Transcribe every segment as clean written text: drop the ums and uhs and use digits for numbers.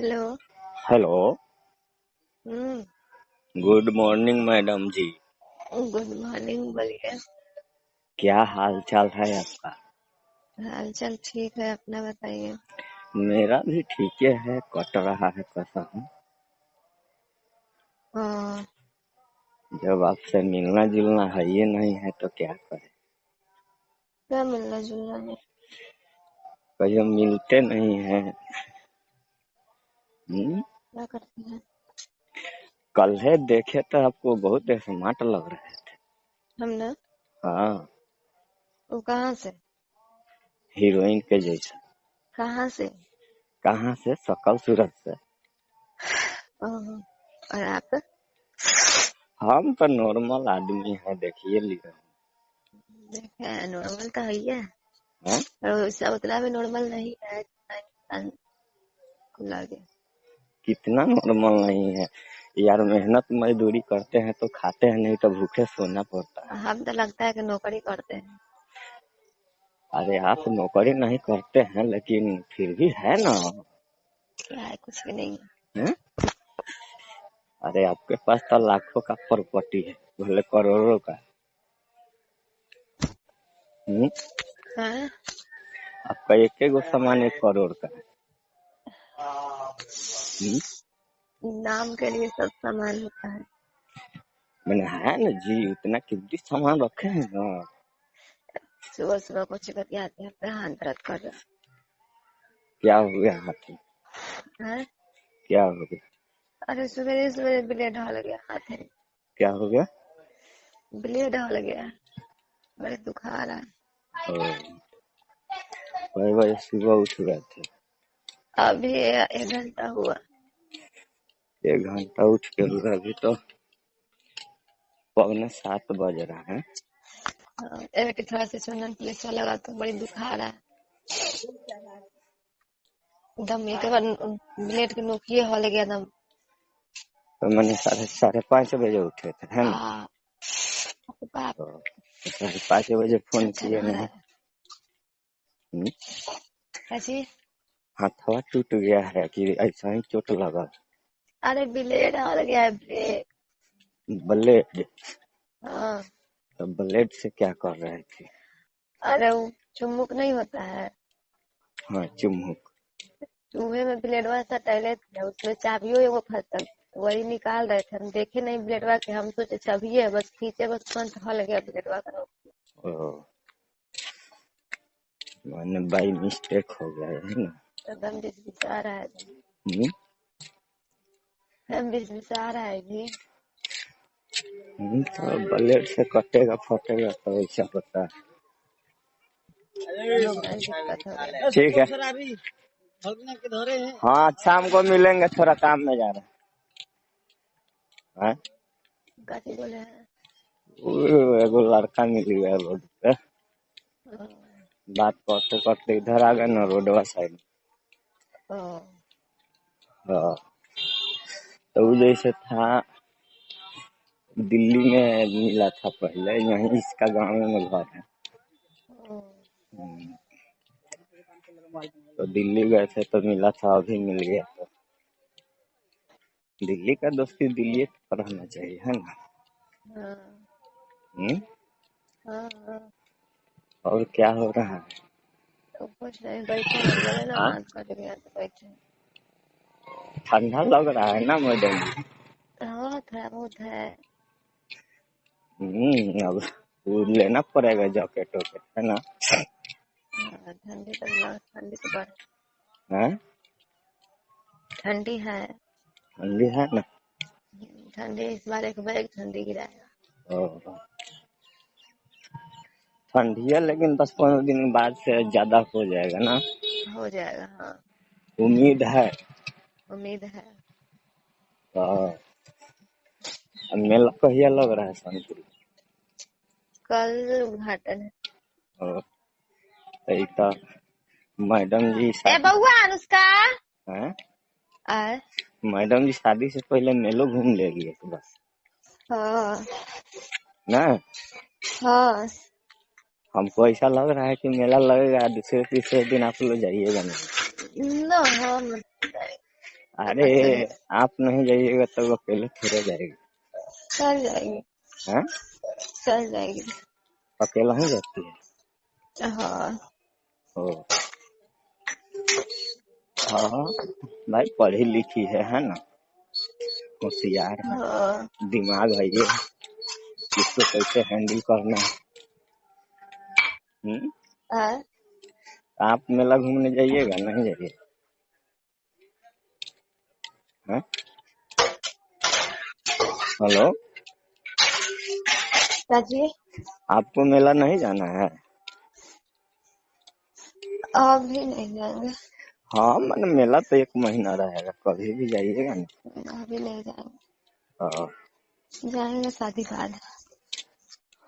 Hello. Hello. हम्म। Good morning madam जी। Good morning, बोलिए। क्या हाल चाल है आपका? हाल चाल ठीक है, अपना बताइए। मेरा भी ठीक है, कट रहा है कैसा हूँ। हाँ। जब आपसे मिलना जुलना है ये नहीं है तो क्या करें। क्या मिलना जुलना है? कहीं मिलते नहीं है। क्या करते हैं? कल है देखे तो आपको बहुत स्मार्ट लग रहे थे। हम ना। हाँ, वो कहाँ से? हीरोइन के जैसा। कहाँ से? कहाँ से? शकल सूरत से। ओहो, और आप? हम तो नॉर्मल आदमी है, देखिए लिए। देखे नॉर्मल तो है ही है, हाँ? और उससे उतना भी नॉर्मल नहीं है जितना इंसान को लगे। कितना नॉर्मल नहीं है यार, मेहनत मजदूरी करते हैं तो खाते हैं, नहीं तो भूखे सोना पड़ता है। हम तो लगता है कि नौकरी करते हैं। अरे आप नौकरी नहीं करते हैं लेकिन फिर भी है ना। क्या है? कुछ भी नहीं है। हैं? अरे आपके पास तो लाखों का प्रॉपर्टी है, भले करोड़ों का। हम्म? हाँ? आपका एक एक गो सामान 1 करोड़ का है। हम्म? नाम के लिए सब सामान होता है। मैंने है ना जी, उतना कीमती सामान रखे हैं ना। सुबह सुबह कुछ करके आते हैं, फिर हाथ दर्द कर रहा क्या हो गया हाथी? है। क्या हो गया? अरे सवेरे सवेरे ब्लेड ढल गया हाथ में। क्या हो गया? ब्लेड ढल गया, बड़े दुखा रहा है। ओ, वही वही सुबह उठ गए थे। अभी 1 घंटा हुआ। 1 घंटा उठ के अभी तो 6:45 बज रहा है। एक थोड़ा सा सुनने के लिए अच्छा लगा तो बड़ी दुखा रहा है एकदम। एक बार ब्लेड के नोकिए हल गया एकदम। तो मैंने 5:30 बजे उठे थे, है ना? आ बाप। तो 5:30 बजे फोन अच्छा किए ना रहा नहीं। है। हम्म? कैसी? हाथवा टूट गया है कि ऐसा ही चोट लगा? अरे ब्लेड हल गया है, ब्लेड। ब्लेड? हाँ। तो ब्लेड से क्या कर रहे थे? अरे वो चुम्बक नहीं होता है, हाँ, चुम्बक। चूहे में ब्लेडवा सटैले थे, उसमें चाबियो एगो फंसल, वही निकाल रहे थे। हम देखे नहीं ब्लेडवा के, हम सोचे चाबिये है, बस खींचे बस तुरंत हल गया ब्लेडवा का। ओ, मैंने बाई मिस्टेक हो गया है ना। एकदम बिस्बिसा रहा है, हम्म? एकदम बिस्बिसा रहा है जी। तो ब्लेड से कटेगा फटेगा तो ऐसा होता होगा ही, दिक्कत होगा। है। ठीक है। हाँ, शाम को मिलेंगे, थोड़ा काम में जा रहे हैं। कथी बोले हैं? एगो लड़का मिल गया रोड पे, हाँ। बात करते करते इधर आ गए ना रोडवा साइड। हाँ। हाँ, तो वो जैसे था, दिल्ली में मिला था पहले, यहीं इसका गांव में घर है। हम्म, तो दिल्ली गए थे तो मिला था, अभी मिल गया। तो दिल्ली का दोस्ती दिल्ली पर रहना चाहिए, है ना? हाँ। हम्म? हाँ। हाँ। और क्या हो रहा है? तो कुछ नहीं, बैठे हैं, बोले ना हाँ, हाथ कट गया तो बैठे हैं। ठंडा लग रहा है ना मैडम जी? हाँ, थोड़ा बहुत है। अब वो लेना पड़ेगा जैकेट वैकेट, है ना? हाँ, ठंडी तो बढ़, हाँ? ठंडी है। ठंडी है ना? ठंडी इस बार एक बैग ठंडी गिराएगा। ओ, ठंडी है लेकिन 10-15 दिन बाद से ज्यादा हो जाएगा ना? हो जाएगा, हाँ। उम्मीद है। उम्मीद है। तो मेला कहिया लग रहा है सोनपुर? कल उद्घाटन है। और तो मैडम जी ए शादी बउआ अनुष्का। है। आए। मैडम जी शादी से पहले मेलो घूम लेगी बस हाँ। ना। हाँ। हमको ऐसा लग रहा है कि मेला लगेगा, दूसरे तीसरे दिन आप लोग जाइएगा नहीं। ना, हाँ मत। अरे अकेले आप नहीं जाइएगा तो वो अकेले थोड़े जाएगी। चल जाएगी। हैं? चल जाएगी। अकेला ही जाती हाँ। है। ओ हाँ भाई, पढ़ी लिखी है ना, होशियार है, हाँ। दिमाग है ये, इसको कैसे हैंडल करना है। हाँ। आप मेला घूमने जाइएगा नहीं जाइए? हैं? हेलो, राजी। आपको मेला नहीं जाना है? अभी नहीं जाएंगे। हाँ मैंने मेला तो 1 महीना रहेगा, कभी भी जाइएगा ना। अभी नहीं जाएंगे। हाँ, जाएंगे शादी बाद।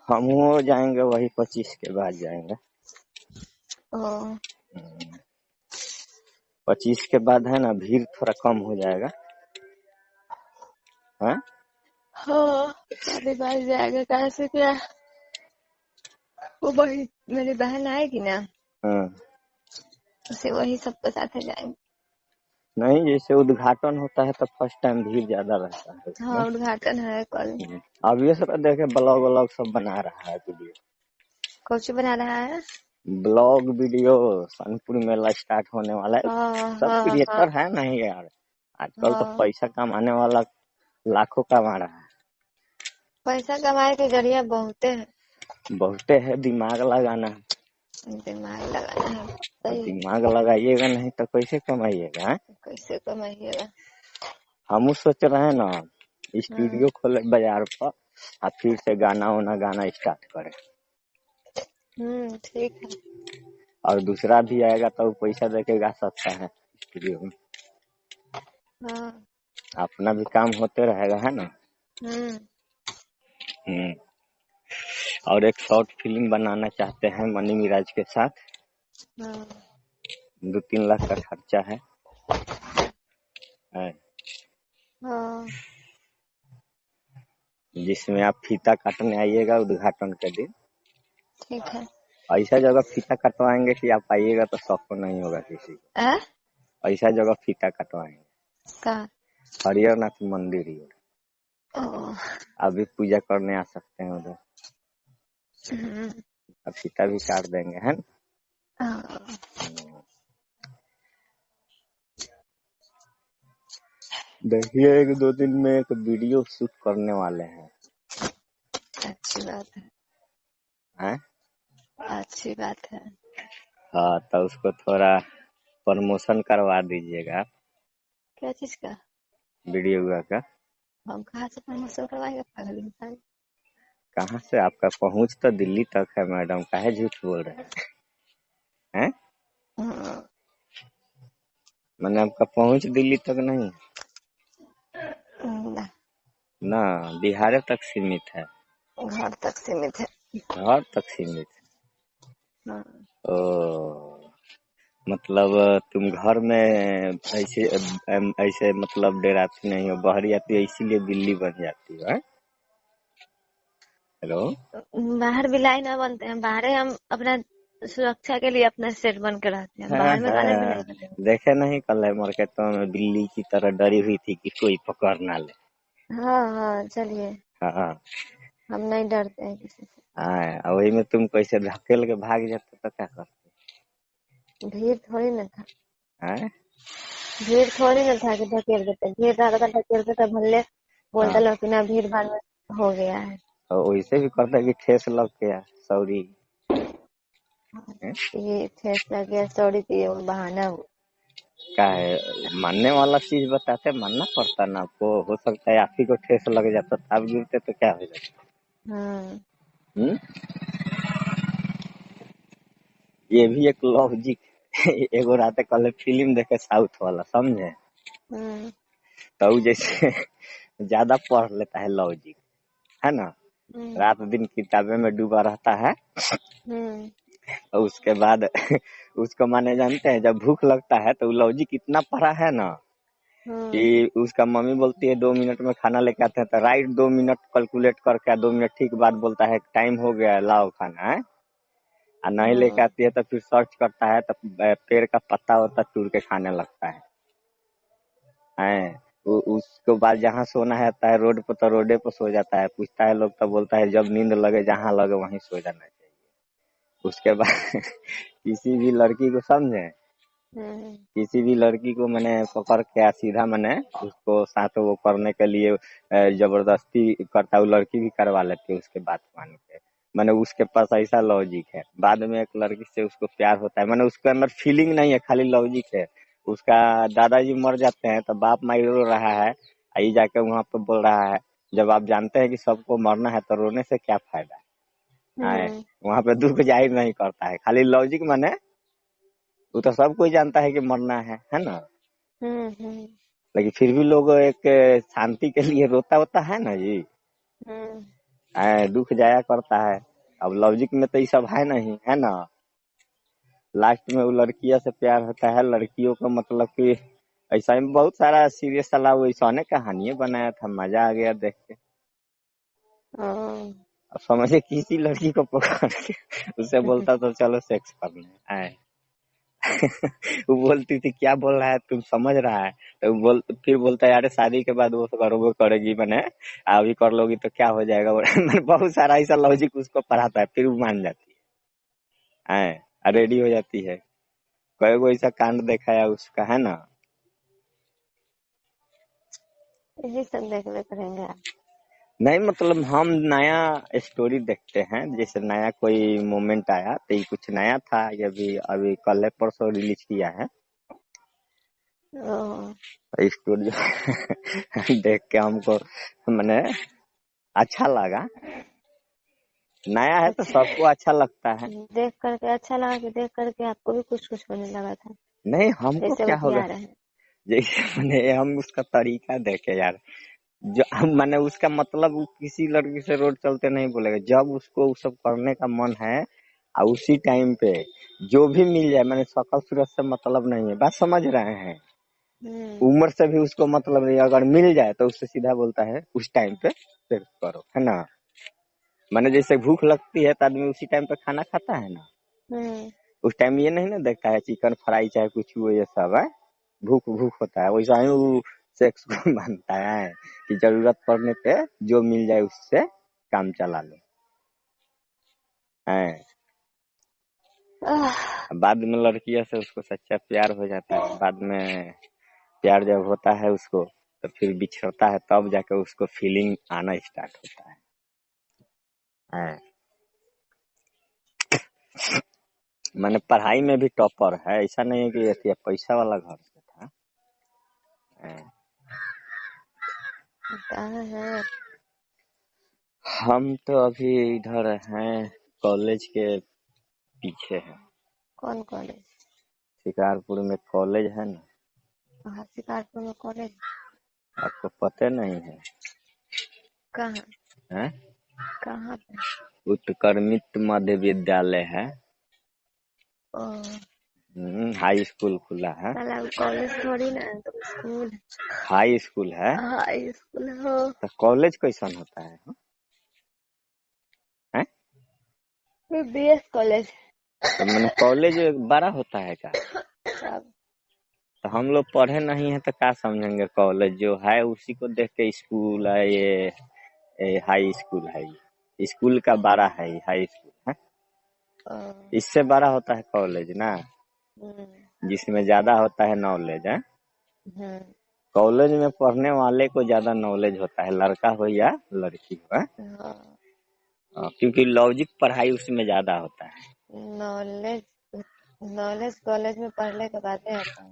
हम वो जाएंगे वही 25 के बाद जाएंगे। ओ। 25 के बाद है ना, भीड़ थोड़ा कम हो जाएगा। हैं? हाँ शादी बाद जाएगा। कैसे क्या वो वही मेरी बहन आएगी ना, हाँ। उसे वही सबके साथ जाएंगे। नहीं, जैसे उद्घाटन होता है तो फर्स्ट टाइम भीड़ ज्यादा रहता है हाँ उसमें। उद्घाटन है कल। अब ये सब देखे ब्लॉग व्लॉग सब बना रहा है वीडियो। कुछ बना रहा है। ब्लॉग वीडियो, सोनपुर मेला स्टार्ट होने वाला है। हाँ सब हाँ हाँ क्रिएटर है नहीं यार, आजकल तो हाँ। पैसा कमाने वाला लाखों कमा रहा है। पैसा कमाए के जरिया बहुते है। बहुते है, दिमाग लगाना है। दिमाग लगाना है। अब सही। दिमाग लगाइएगा नहीं तो कैसे कमाइएगा? हैं? कैसे कमाइएगा। हम सोच रहे हैं ना, हम्म। स्टूडियो खोले बाजार पर और फिर से गाना वाना गाना स्टार्ट करें। ठीक है। और दूसरा भी आएगा तो वो पैसा देके गा सकता है स्टूडियो में। हाँ। अपना भी काम होते रहेगा, है ना। हम्म। हम्म। और एक शॉर्ट फिल्म बनाना चाहते हैं मनी मिराज के साथ। हाँ। 2-3 लाख का खर्चा है। हाँ। जिसमें आप फीता काटने आइएगा उद्घाटन के दिन। ठीक है। ऐसा जगह फीता कटवाएंगे कि आप आइएगा तो शौक नहीं होगा किसी को। आ? ऐसा जगह फीता कटवाएंगे, का। हरिहरनाथ मंदिर ही। ओ। अभी पूजा करने आ सकते हैं उधर, हम्म। अब फीता भी काट देंगे, है ना। हाँ। देखिए 1-2 दिन में एक वीडियो शूट करने वाले हैं। अच्छी बात है। हैं? अच्छी बात है। हाँ तो उसको थोड़ा प्रमोशन करवा दीजिएगा, क्या चीज का। वीडियो का। हम कहाँ से प्रमोशन करवाएंगे पागल इंसान। कहाँ से? आपका पहुंच तो दिल्ली तक है मैडम, काहे झूठ बोल रहे हैं? हाँ। मैंने आपका पहुंच दिल्ली तक नहीं ना, ना, बिहार तक सीमित है। घर तक सीमित है। घर तक सीमित हाँ। है। ओ मतलब तुम घर में ऐसे ऐसे मतलब डराती नहीं हो, बाहर आती है इसीलिए दिल्ली बन जाती है। हेलो। बाहर भी लाइन न बनते हैं, बाहर हम अपना सुरक्षा के लिए अपना सेट बन के रहते हैं, है, बाहर में काले भी है। नहीं बनेंगे। देखे नहीं कल है मार्केटों में बिल्ली की तरह डरी हुई थी कि कोई पकड़ ना ले। हाँ हाँ चलिए। हाँ हम नहीं डरते हैं किसी से। हाँ, वही में तुम कैसे धकेल के भाग जाते तो क्या करते? भीड़ थोड़ी ना था। हैं? भीड़ थोड़ी ना था कि धकेल देते, भीड़ रहता तो धकेल देते, भले बोलते हाँ, लोग कि ना भीड़ भाड़ में हो गया है। और वैसे भी करते कि ठेस लग गया, सॉरी। ये ठेस लग गया सॉरी तो ये बहाना हुआ। क्या है, मानने वाला चीज बताते, मानना पड़ता ना आपको। हो सकता है आप ही को ठेस लग जाता तो आप गिरते तो क्या हो जाता। हाँ। हम्म। ये भी एक लॉजिक एगो रात कल फिल्म देखे साउथ वाला, समझे। हम्म। तो उ जैसे ज्यादा पढ़ लेता है लॉजिक, है ना, हम्म। रात दिन किताबे में डूबा रहता है। हम्म। और उसके बाद उसको माने जानते हैं, जब भूख लगता है तो लॉजिक इतना पढ़ा है ना कि हम्म। उसका मम्मी बोलती है 2 मिनट में खाना लेके आते हैं तो राइट 2 मिनट कैलकुलेट करके 2 मिनट ठीक बाद बोलता है टाइम हो गया लाओ खाना है। और नहीं लेके हम्म। आती है तो फिर सर्च करता है तो पेड़ का पत्ता वत्ता तोड़ के खाने लगता है। है। उसके बाद जहाँ सोना रहता है रोड पर तो रोडे पर सो जाता है, पूछता है लोग तो बोलता है जब नींद लगे जहाँ लगे वहीं सो जाना चाहिए। उसके बाद किसी भी लड़की को समझे, हम्म किसी भी लड़की को मैंने पकड़ के सीधा मैंने उसको साथ वो करने के लिए जबरदस्ती करता, वो लड़की भी करवा लेती है उसके बात मान के। मैंने उसके पास ऐसा लॉजिक है, बाद में एक लड़की से उसको प्यार होता है, मैंने उसके अंदर फीलिंग नहीं है, खाली लॉजिक है। उसका दादाजी मर जाते हैं तो बाप माई रो रहा है, आई जाके वहां पे बोल रहा है जब आप जानते हैं कि सबको मरना है तो रोने से क्या फायदा है। हम्म वहां पे दुख जाहिर नहीं करता है, खाली लॉजिक माने वो तो सब कोई जानता है कि मरना है ना। हम्म लेकिन फिर भी लोग एक शांति के लिए रोता होता है ना जी। हम्म दुख जाया करता है। अब लॉजिक में तो ये सब है नहीं, है ना। लास्ट में वो लड़कियों से प्यार होता है, लड़कियों को मतलब कि ऐसा ही बहुत सारा सीरियस वाला वैसा ने कहानियां बनाया था, मजा आ गया देख के। हाँ। अब समझे किसी लड़की को पकड़ के उससे बोलता तो चलो सेक्स करने आए। वो बोलती थी क्या बोल रहा है तुम समझ रहा है, तो फिर बोलता है अरे शादी के बाद वो तो करोगे करेगी, मैंने अभी कर लोगी तो क्या हो जाएगा। मैंने बहुत सारा ऐसा लॉजिक उसको पढ़ाता है, फिर वो मान जाती है, रेडी हो जाती है। कई को ऐसा कांड देखा है उसका, है ना। यही सब देखने करेंगे आप। नहीं मतलब हम नया स्टोरी देखते हैं, जैसे नया कोई मोमेंट आया तो ये कुछ नया था, ये भी अभी कल परसों रिलीज किया है ओ, स्टोरी। देख के हमको मैंने अच्छा लगा, नया है तो अच्छा। सबको अच्छा लगता है। देख करके अच्छा लगा कि देख करके आपको भी कुछ कुछ होने लगा था, नहीं हमको जैसे क्या होगा, उधिया रहे। जैसे मैंने हम उसका तरीका देखे यार, जो मैंने उसका मतलब वो किसी लड़की से रोड चलते नहीं बोलेगा, जब उसको वो सब करने का मन है और उसी टाइम पे जो भी मिल जाए, मैंने शक्ल सूरत से मतलब नहीं है, बात समझ रहे हैं। हम्म उम्र से भी उसको मतलब नहीं, अगर मिल जाए तो उससे सीधा बोलता है उस टाइम पे सेक्स करो, है ना। मैंने जैसे भूख लगती है तो आदमी उसी टाइम पे खाना खाता है ना, हम्म उस टाइम ये नहीं ना देखता है चिकन फ्राई चाहे कुछ हो ये सब है, भूख भूख होता है, वैसा ही वो सेक्स को मानता है कि जरूरत पड़ने पे जो मिल जाए उससे काम चला लो है। आह, बाद में लड़कियों से उसको सच्चा प्यार हो जाता है, बाद में प्यार जब होता है उसको तो फिर बिछड़ता है, तब जाके उसको फीलिंग आना स्टार्ट होता है। मैंने पढ़ाई में भी टॉपर है, ऐसा नहीं है कि ये पैसा वाला घर से था। हैं। कहाँ है? हम तो अभी इधर हैं, कॉलेज के पीछे है, कौन कॉलेज? शिकारपुर में कॉलेज है ना। हाँ, शिकारपुर में कॉलेज। आपको पता नहीं है? कहाँ? हैं? कहाँ पे? उत्क्रमित मध्य विद्यालय है। ओ, हाई स्कूल खुला है। साला वो कॉलेज थोड़ी ना है, तो स्कूल है। हाई स्कूल है हाई स्कूल हो। तो कॉलेज कैसन होता है? हैं? BS college. तो मैंने कॉलेज बड़ा होता है क्या? सब। तो हम लोग पढ़े नहीं है तो क्या समझेंगे, कॉलेज जो है उसी को देख के स्कूल है ये हाई स्कूल है, ये स्कूल का बड़ा है, ये हाई स्कूल है। ओ, इससे बड़ा होता है कॉलेज ना, हम्म जिसमें ज्यादा होता है नॉलेज है। हम्म कॉलेज में पढ़ने वाले को ज्यादा नॉलेज होता है, लड़का हो या लड़की हो, है? हाँ। क्योंकि लॉजिक पढ़ाई उसमें ज्यादा होता है। नॉलेज नॉलेज कॉलेज में पढ़ने के बाद ही आता है।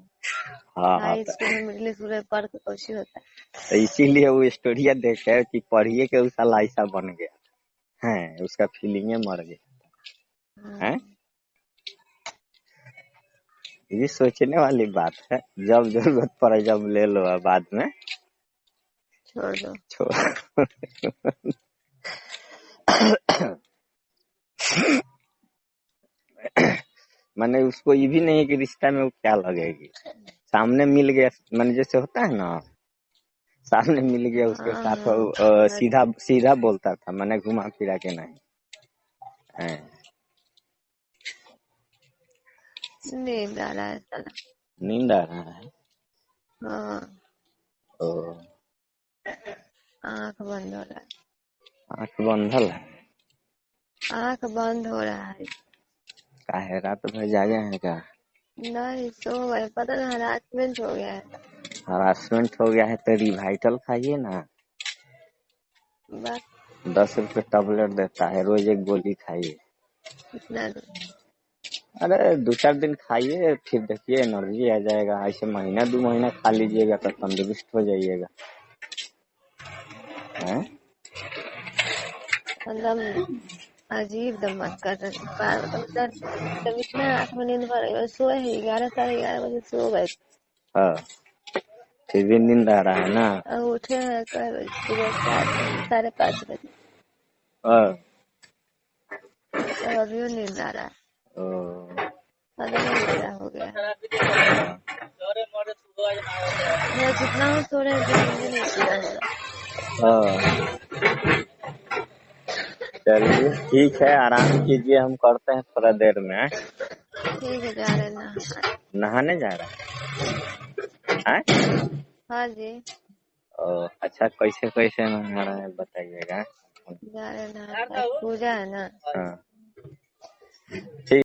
हाँ हाँ, हाई स्कूल में मिडिल स्कूल में पढ़ के कुछ ही होता तो इसीलिए वो स्टोरिया देखे कि पढ़िए के उसका लाइसा बन गया है, उसका फीलिंगे मर गया है। है। ये सोचने वाली बात है, जब जरूरत पड़े जब ले लो, बाद में छोड़ दो। छोड़। मैंने उसको ये भी नहीं है कि रिश्ता में वो क्या लगेगी, सामने मिल गया, मैंने जैसे होता है ना, सामने मिल गया उसके हाँ साथ हाँ, समझ सीधा गई। सीधा बोलता था, मैंने घुमा फिरा के नहीं है। नींद आ रहा है साला। नींद आ रहा है। हाँ, ओ, आंख बंद हो रहा आँख बंधल है? है, आंख बंद हो रहा है। काहे रात भर जागे हैं क्या? नहीं सो गए, पता ना हरासमेंट हो गया है। हरासमेंट हो गया है तो रिवाइटल खाइए ना, बस 10 रुपए टैबलेट देता है, रोज एक गोली खाइए। इतना दो। अरे 2-4 दिन खाइए, फिर देखिए एनर्जी आ जाएगा। ऐसे महीना 2 महीना खा लीजिएगा तो तंदुरुस्त हो जाइएगा। हैं? मतलब अजीब दम्मत कर रहे थे। मतलब इतना आंख में नींद भर गई, सोए ही 11 साढ़े 11 बजे सो गए हाँ, फिर भी नींद आ रहा है ना? और उठे हैं कल सुबह 4 बजे 5:30 बजे। हाँ। तब अभी नींद आ रहा है, ओ, पता नहीं क्या हो गया। मेरा जितना हो सो रहे हैं कि नींद ही नहीं पूरा हो रहा। हाँ। चलिए ठीक है, आराम कीजिए, हम करते हैं थोड़ा देर में। ठीक है, जा रहे हैं नहाने। नहाने जा रहा है? हाँ जी, अच्छा, कैसे कैसे नहा रहे हैं बताइएगा। जा रहे हैं नहाने, पूजा है ना। हाँ, ठीक।